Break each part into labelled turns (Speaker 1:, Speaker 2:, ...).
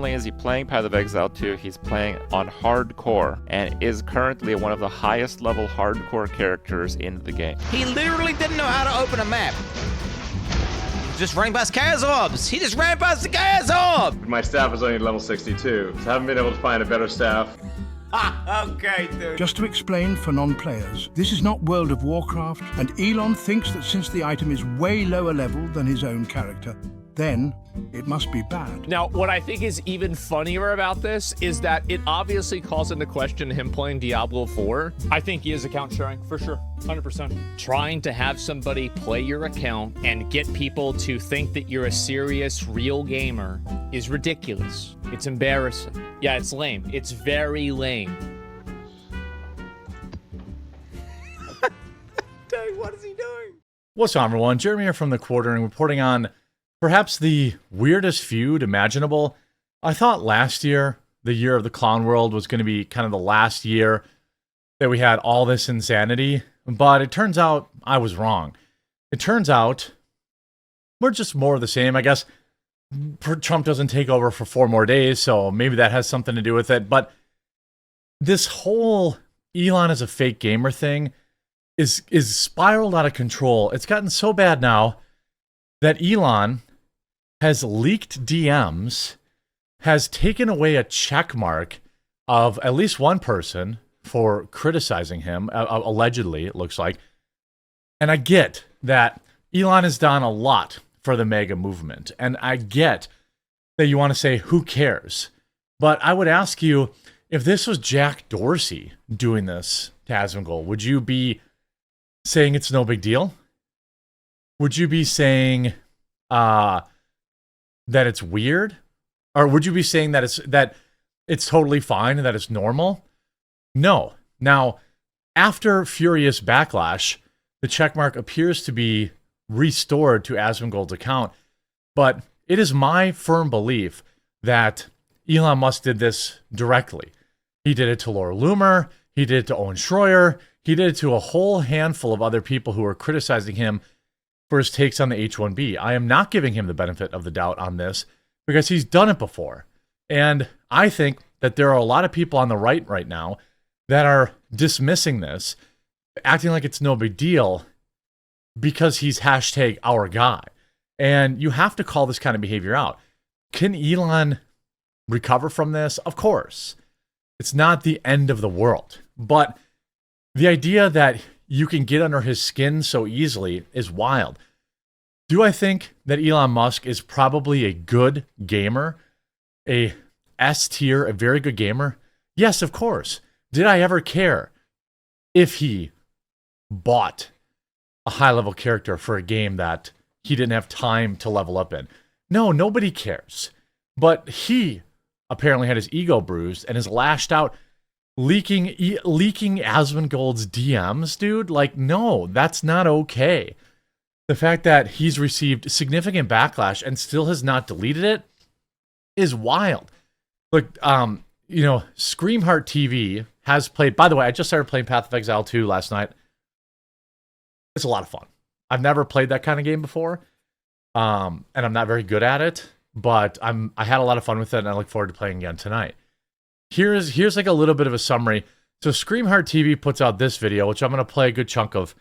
Speaker 1: only is he playing Path of Exile 2, he's playing on hardcore and is currently one of the highest level hardcore characters in the game.
Speaker 2: He literally didn't know how to open a map. Just ran past chaos orbs. He just ran past the chaos orb.
Speaker 3: My staff is only level 62, so I haven't been able to find a better staff.
Speaker 2: Okay, dude.
Speaker 4: Just to explain for non-players, this is not World of Warcraft, and Elon thinks that since the item is way lower level than his own character, then it must be bad.
Speaker 5: Now, what I think is even funnier about this is that it obviously calls into question him playing Diablo 4.
Speaker 6: I think he is account sharing, for sure, 100%.
Speaker 5: Trying to have somebody play your account and get people to think that you're a serious, real gamer is ridiculous. It's embarrassing. Yeah, it's lame. It's very lame.
Speaker 2: Dude, what is he doing?
Speaker 7: What's on, everyone? Jeremy here from The Quartering, reporting on perhaps the weirdest feud imaginable. I thought last year, the year of the Clown World, was going to be kind of the last year that we had all this insanity, but it turns out I was wrong. It turns out we're just more of the same. I guess Trump doesn't take over for 4 more days, so maybe that has something to do with it, but this whole Elon is a fake gamer thing is spiraled out of control. It's gotten so bad now that Elon has leaked DMs, has taken away a check mark of at least one person for criticizing him, allegedly, it looks like. And I get that Elon has done a lot for the MAGA movement, and I get that you want to say, who cares? But I would ask you, if this was Jack Dorsey doing this to Asmongold, would you be saying it's no big deal? Would you be saying that it's weird? Or would you be saying that it's totally fine and that it's normal? No. Now, after furious backlash, the checkmark appears to be restored to Asmongold's account, but it is my firm belief that Elon Musk did this directly. He did it to Laura Loomer, he did it to Owen Schroyer, he did it to a whole handful of other people who were criticizing him for his takes on the H-1B. I am not giving him the benefit of the doubt on this because he's done it before. And I think that there are a lot of people on the right now that are dismissing this, acting like it's no big deal because he's hashtag our guy. And you have to call this kind of behavior out. Can Elon recover from this? Of course. It's not the end of the world. But the idea that you can get under his skin so easily is wild. Do I think that Elon Musk is probably a good gamer? A S tier, a very good gamer? Yes, of course. Did I ever care if he bought a high-level character for a game that he didn't have time to level up in? No, nobody cares. But he apparently had his ego bruised and has lashed out, leaking Asmongold's DMs, dude. Like, no, that's not okay. The fact that he's received significant backlash and still has not deleted it is wild. Look, Screamheart TV has played, by the way, I just started playing Path of Exile 2 last night. It's a lot of fun. I've never played that kind of game before, and I'm not very good at it, but I had a lot of fun with it, and I look forward to playing again tonight. Here's like a little bit of a summary. So Screamheart TV puts out this video, which I'm going to play a good chunk of,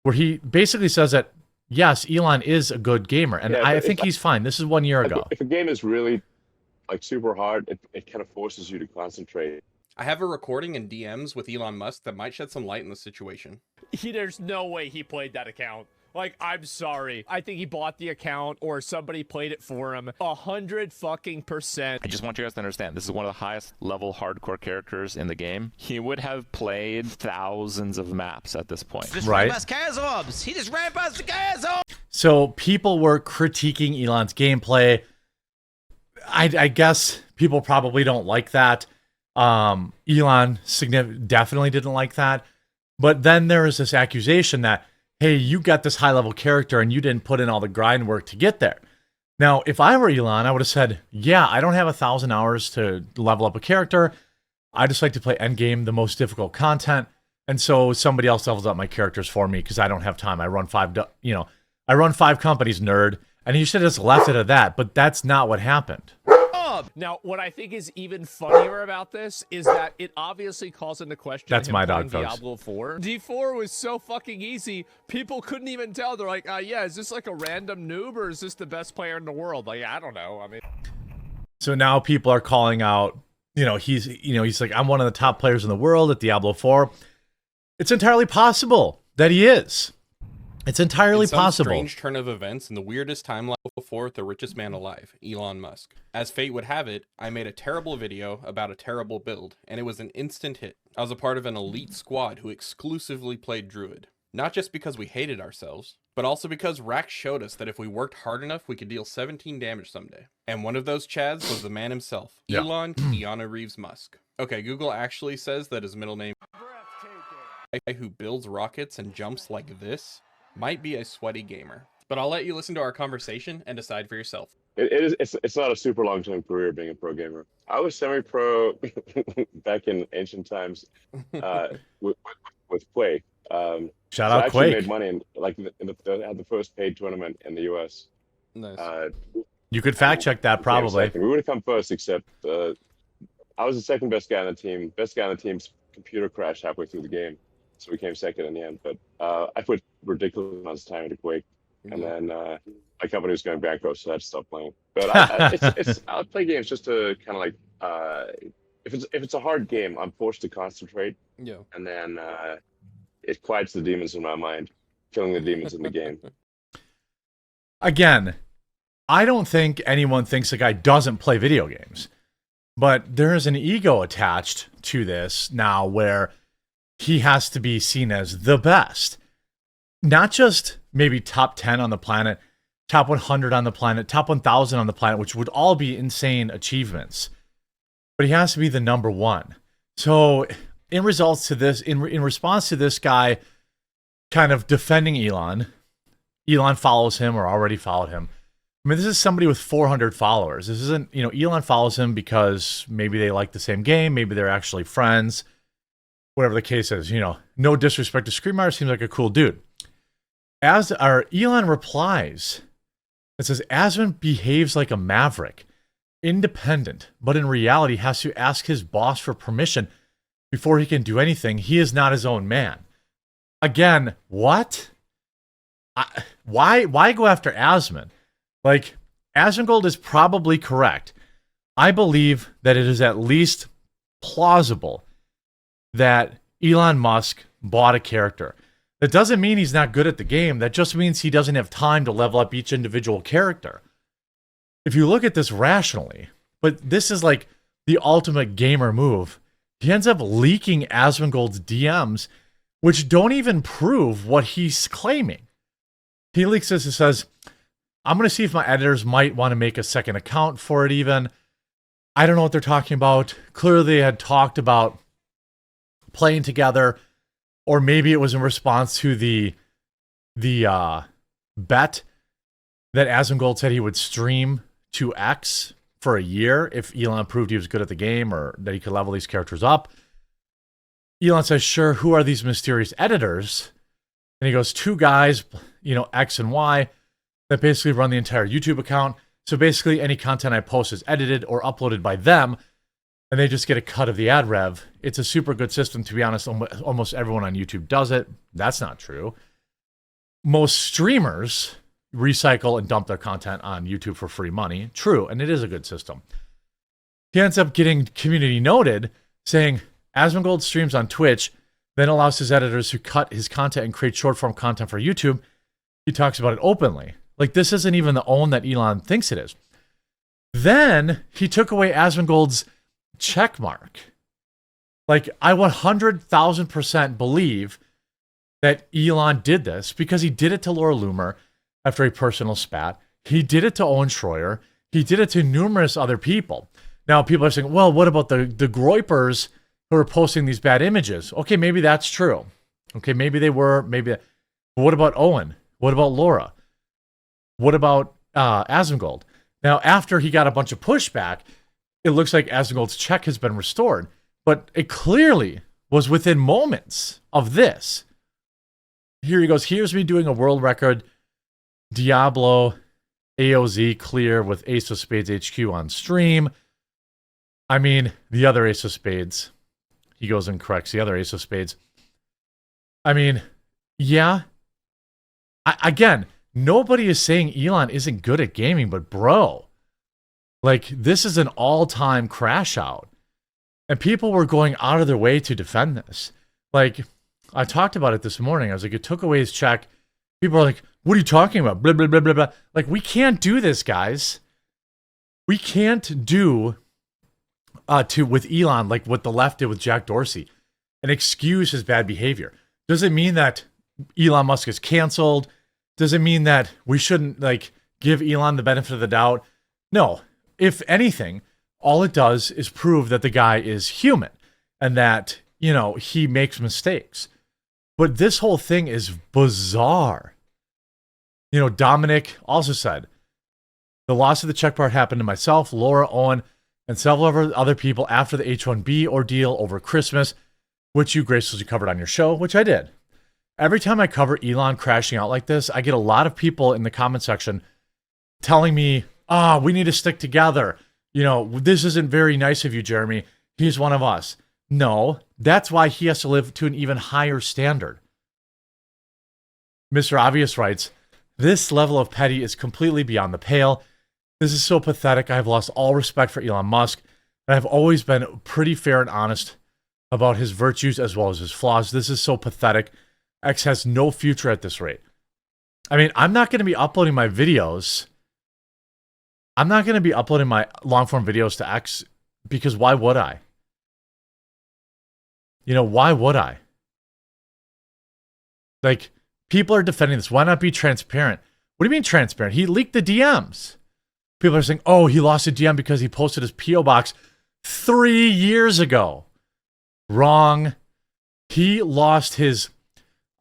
Speaker 7: where he basically says that, yes, Elon is a good gamer, and I think he's fine. This is 1 year ago.
Speaker 3: If a game is really like super hard, it kind of forces you to concentrate.
Speaker 8: I have a recording in DMs with Elon Musk that might shed some light in the situation.
Speaker 5: There's no way he played that account. Like, I'm sorry. I think he bought the account or somebody played it for him. 100%.
Speaker 1: I just want you guys to understand, this is one of the highest level hardcore characters in the game. He would have played thousands of maps at this point.
Speaker 2: Just ran past chaos orbs. He just ran past the chaos orbs.
Speaker 7: So people were critiquing Elon's gameplay. I guess people probably don't like that. Elon definitely didn't like that. But then there was this accusation that, hey, you got this high-level character and you didn't put in all the grind work to get there. Now, if I were Elon, I would have said, yeah, I don't have 1,000 hours to level up a character. I just like to play endgame, the most difficult content. And so somebody else levels up my characters for me because I don't have time. I run five companies, nerd. And you should have just left it at that, but that's not what happened.
Speaker 5: sub. Now, what I think is even funnier about this is that it obviously calls into question
Speaker 7: That's
Speaker 5: him
Speaker 7: my
Speaker 5: playing
Speaker 7: dog, folks.
Speaker 5: Diablo 4. D4 was so fucking easy, people couldn't even tell. They're like, yeah, is this like a random noob or is this the best player in the world? Like, I don't know. I mean,
Speaker 7: So now people are calling out, he's like, I'm one of the top players in the world at Diablo 4. It's entirely possible that he is. It's entirely
Speaker 8: In some
Speaker 7: possible.
Speaker 8: strange turn of events, in the weirdest timeline before the richest man alive, Elon Musk. As fate would have it, I made a terrible video about a terrible build, and it was an instant hit. I was a part of an elite squad who exclusively played Druid. Not just because we hated ourselves, but also because Rax showed us that if we worked hard enough, we could deal 17 damage someday. And one of those Chads was the man himself, Elon Keanu Reeves Musk. Okay, Google actually says that his middle name, a guy who builds rockets and jumps like this, might be a sweaty gamer. But I'll let you listen to our conversation and decide for yourself.
Speaker 3: It's not a super long-term career being a pro gamer. I was semi-pro back in ancient times with Quake.
Speaker 7: Shout
Speaker 3: I
Speaker 7: out
Speaker 3: actually
Speaker 7: Quake.
Speaker 3: made money had the first paid tournament in the US.
Speaker 8: Nice.
Speaker 7: You could fact check that probably.
Speaker 3: We would have come first, except I was the second best guy on the team. Best guy on the team's computer crashed halfway through the game, so we came second in the end. But I put ridiculous amounts of time into Quake, and then my company was going bankrupt, so I had to stop playing. But I play games just to kind of like if it's a hard game, I'm forced to concentrate.
Speaker 8: Yeah.
Speaker 3: And then it quiets the demons in my mind, killing the demons in the game.
Speaker 7: Again, I don't think anyone thinks the guy doesn't play video games, but there is an ego attached to this now where he has to be seen as the best. Not just maybe top 10 on the planet, top 100 on the planet, top 1,000 on the planet, which would all be insane achievements, but he has to be the number one. So in response to this guy kind of defending Elon follows him or already followed him. I mean, this is somebody with 400 followers. This isn't, Elon follows him because maybe they like the same game. Maybe they're actually friends. Whatever the case is, no disrespect to Screamer, seems like a cool dude. Elon replies, it says, Asmon behaves like a maverick, independent, but in reality has to ask his boss for permission before he can do anything. He is not his own man. Again, what? Why go after Asmon? Like, Asmongold is probably correct. I believe that it is at least plausible that Elon Musk bought a character. That doesn't mean he's not good at the game. That just means he doesn't have time to level up each individual character. If you look at this rationally, but this is like the ultimate gamer move. He ends up leaking Asmongold's DMs, which don't even prove what he's claiming. He leaks this and says, I'm going to see if my editors might want to make a second account for it even. I don't know what they're talking about. Clearly they had talked about playing together, or maybe it was in response to the bet that Asmongold said he would stream to X for a year if Elon proved he was good at the game or that he could level these characters up. Elon says, sure, who are these mysterious editors? And he goes, two guys, X and Y, that basically run the entire YouTube account. So basically any content I post is edited or uploaded by them, and they just get a cut of the ad rev. It's a super good system. To be honest, almost everyone on YouTube does it. That's not true. Most streamers recycle and dump their content on YouTube for free money. True, and it is a good system. He ends up getting community noted, saying Asmongold streams on Twitch, then allows his editors to cut his content and create short-form content for YouTube. He talks about it openly. Like, this isn't even the own that Elon thinks it is. Then he took away Asmongold's checkmark. Like, I 100,000% believe that Elon did this because he did it to Laura Loomer after a personal spat. He did it to Owen Schroyer. He did it to numerous other people. Now, people are saying, well, what about the groypers who are posting these bad images? Okay, maybe that's true. Okay, maybe they were, maybe. But what about Owen? What about Laura? What about Asmongold? Now, after he got a bunch of pushback, it looks like Asmongold's check has been restored. But it clearly was within moments of this. Here he goes, here's me doing a world record Diablo AOZ clear with Ace of Spades HQ on stream. I mean, the other ace of spades. He goes and corrects the other ace of spades. I mean, yeah. Again, nobody is saying Elon isn't good at gaming, but bro, like, this is an all-time crash out. And people were going out of their way to defend this. Like, I talked about it this morning. I was like, it took away his check. People are like, what are you talking about? Blah, blah, blah, blah, blah. Like, we can't do this, guys. We can't do with Elon like what the left did with Jack Dorsey and excuse his bad behavior. Does it mean that Elon Musk is canceled? Does it mean that we shouldn't like give Elon the benefit of the doubt? No. If anything, all it does is prove that the guy is human and that, you know, he makes mistakes. But this whole thing is bizarre. You know, Dominic also said, the loss of the check part happened to myself, Laura, Owen, and several other people after the H-1B ordeal over Christmas, which you graciously covered on your show, which I did. Every time I cover Elon crashing out like this, I get a lot of people in the comment section telling me, we need to stick together. You know, this isn't very nice of you, Jeremy. He's one of us. No, that's why he has to live to an even higher standard. Mr. Obvious writes, this level of petty is completely beyond the pale. This is so pathetic. I have lost all respect for Elon Musk, and I've always been pretty fair and honest about his virtues as well as his flaws. This is so pathetic. X has no future at this rate. I mean, I'm not going to be uploading my videos. I'm not going to be uploading my long-form videos to X because why would I? You know, why would I? Like, people are defending this. Why not be transparent? What do you mean transparent? He leaked the DMs. People are saying, oh, he lost a DM because he posted his P.O. box 3 years ago. Wrong. He lost his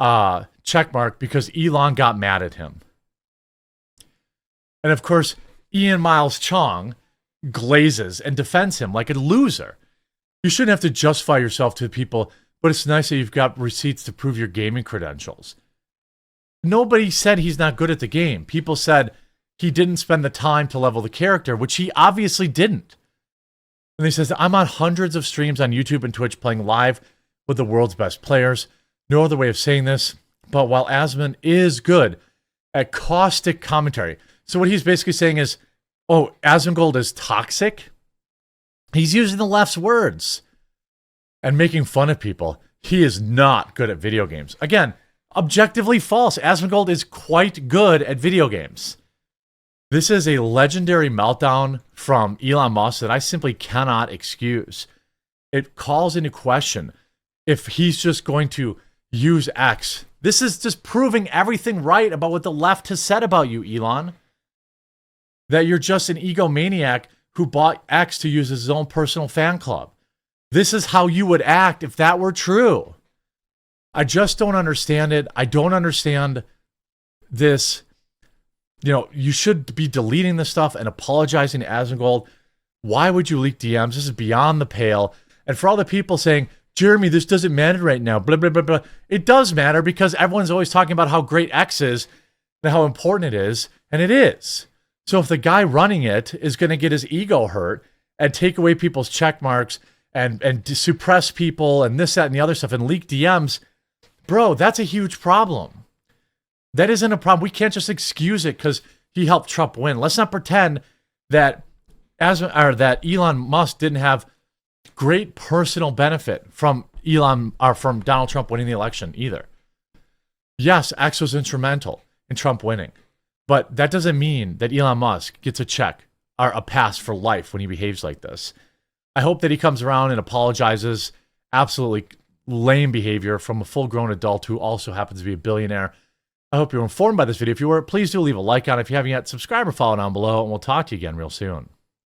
Speaker 7: checkmark because Elon got mad at him. And of course, Ian Miles Chong glazes and defends him like a loser. You shouldn't have to justify yourself to people, but it's nice that you've got receipts to prove your gaming credentials. Nobody said he's not good at the game. People said he didn't spend the time to level the character, which he obviously didn't. And he says, I'm on hundreds of streams on YouTube and Twitch playing live with the world's best players. No other way of saying this, but while Asmon is good at caustic commentary. So what he's basically saying is, oh, Asmongold is toxic? He's using the left's words and making fun of people. He is not good at video games. Again, objectively false. Asmongold is quite good at video games. This is a legendary meltdown from Elon Musk that I simply cannot excuse. It calls into question if he's just going to use X. This is just proving everything right about what the left has said about you, Elon. That you're just an egomaniac who bought X to use as his own personal fan club. This is how you would act if that were true. I just don't understand it. I don't understand this. You know, you should be deleting this stuff and apologizing to Asmongold. Why would you leak DMs? This is beyond the pale. And for all the people saying, Jeremy, this doesn't matter right now, blah, blah, blah, blah. It does matter because everyone's always talking about how great X is and how important it is, and it is. So if the guy running it is going to get his ego hurt and take away people's check marks and suppress people and this, that, and the other stuff and leak DMs, bro, that's a huge problem. That isn't a problem. We can't just excuse it because he helped Trump win. Let's not pretend that Elon Musk didn't have great personal benefit from from Donald Trump winning the election either. Yes, X was instrumental in Trump winning, but that doesn't mean that Elon Musk gets a check or a pass for life when he behaves like this. I hope that he comes around and apologizes. Absolutely lame behavior from a full-grown adult who also happens to be a billionaire. I hope you're informed by this video. If you were, please do leave a like on it. If you haven't yet, subscribe or follow down below, and we'll talk to you again real soon.